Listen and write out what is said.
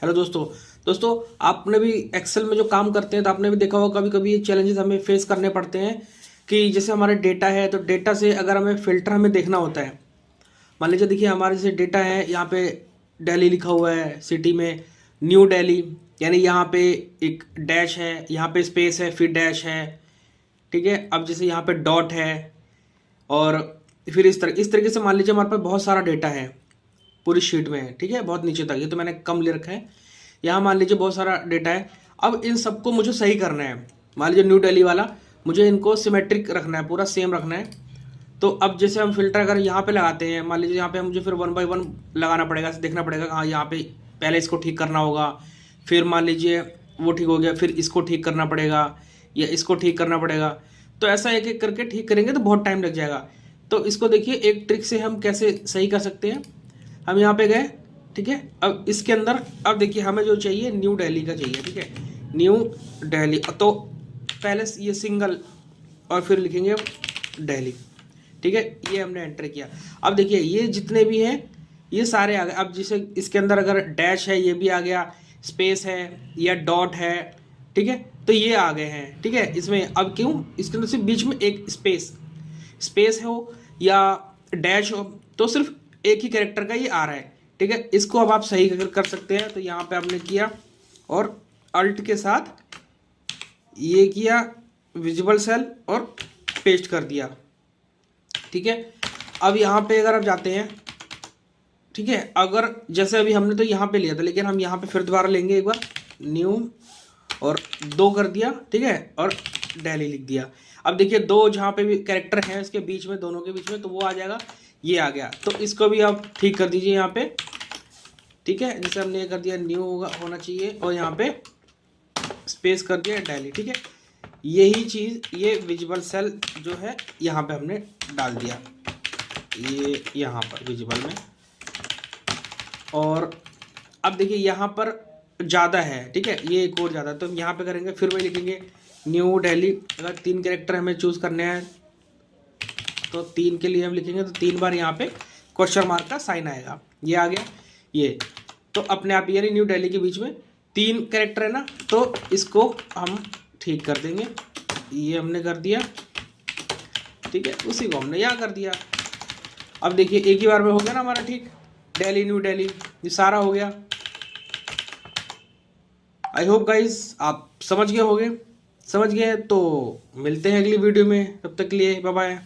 Hello दोस्तों आपने भी एक्सेल में जो काम करते हैं तो आपने भी देखा होगा कभी कभी ये चैलेंजेस हमें फेस करने पड़ते हैं कि जैसे हमारे डेटा है तो डेटा से अगर हमें फ़िल्टर हमें देखना होता है। मान लीजिए देखिए हमारे जैसे डेटा है यहाँ पे दिल्ली लिखा हुआ है सिटी में, न्यू दिल्ली, यानी यहाँ पे एक डैश है, यहाँ पे स्पेस है, फिर डैश है। ठीक है, अब जैसे यहाँ पे डॉट है और फिर इस तरीके से मान लीजिए हमारे पास बहुत सारा डेटा है पूरी शीट में है। ठीक है, बहुत नीचे तक, ये तो मैंने कम ले रखा है। यहाँ मान लीजिए बहुत सारा डेटा है। अब इन सबको मुझे सही करना है। मान लीजिए न्यू दिल्ली वाला, मुझे इनको सिमेट्रिक रखना है, पूरा सेम रखना है। तो अब जैसे हम फिल्टर अगर यहाँ पे लगाते हैं, मान लीजिए यहाँ पे मुझे फिर 1 बाय 1 लगाना पड़ेगा, देखना पड़ेगा हाँ यहाँ पे पहले इसको ठीक करना होगा, फिर मान लीजिए वो ठीक हो गया, फिर इसको ठीक करना पड़ेगा या इसको ठीक करना पड़ेगा। तो ऐसा एक एक करके ठीक करेंगे तो बहुत टाइम लग जाएगा। तो इसको देखिए एक ट्रिक से हम कैसे सही कर सकते हैं। हम यहाँ पे गए, ठीक है, अब इसके अंदर अब देखिए हमें जो चाहिए न्यू दिल्ली का चाहिए। ठीक है, न्यू दिल्ली, तो पहले ये सिंगल और फिर लिखेंगे दिल्ली। ठीक है, ये हमने एंटर किया। अब देखिए ये जितने भी हैं ये सारे आ गए। अब जैसे इसके अंदर अगर डैश है ये भी आ गया, स्पेस है या डॉट है, ठीक है, तो ये आ गए हैं। ठीक है, इसमें अब क्यों, इसके अंदर सिर्फ बीच में एक स्पेस हो या डैश हो तो सिर्फ एक ही कैरेक्टर का ये आ रहा है। ठीक है, इसको अब आप सही कर सकते हैं। तो यहाँ पे आपने किया और अल्ट के साथ ये किया, विजिबल सेल और पेस्ट कर दिया। ठीक है, अब यहाँ पे अगर आप जाते हैं, ठीक है, अगर जैसे अभी हमने तो यहाँ पे लिया था लेकिन हम यहाँ पे फिर दोबारा लेंगे एक बार, न्यू और 2 कर दिया। ठीक है, और दिल्ली लिख दिया। अब देखिए दो जहाँ पे भी कैरेक्टर हैं इसके बीच में, दोनों के बीच में, तो वो आ जाएगा, ये आ गया। तो इसको भी आप ठीक कर दीजिए यहाँ पे। ठीक है, जैसे हमने ये कर दिया, न्यू होना चाहिए और यहाँ पे स्पेस कर दिया दिल्ली। ठीक है, यही चीज़ ये विजिबल सेल जो है यहाँ पे हमने डाल दिया, ये यहाँ पर विजिबल में। और अब देखिए यहाँ पर ज़्यादा है, ठीक है, ये एक और ज़्यादा, तो हम यहाँ पे करेंगे, फिर वही लिखेंगे न्यू दिल्ली। अगर 3 कैरेक्टर हमें चूज़ करने हैं तो 3 के लिए हम लिखेंगे तो 3 बार यहाँ पे क्वेश्चन मार्क का साइन आएगा, ये आ गया ये। तो अपने आप यानी न्यू दिल्ली के बीच में 3 कैरेक्टर है ना, तो इसको हम ठीक कर देंगे, ये हमने कर दिया। ठीक है, उसी को हमने यहाँ कर दिया। अब देखिए एक ही बार में हो गया ना हमारा ठीक, दिल्ली न्यू दिल्ली, ये सारा हो गया। आई होप गाइस आप समझ गए होंगे। समझ गए तो मिलते हैं अगली वीडियो में, तब तक के लिए बाय बाय।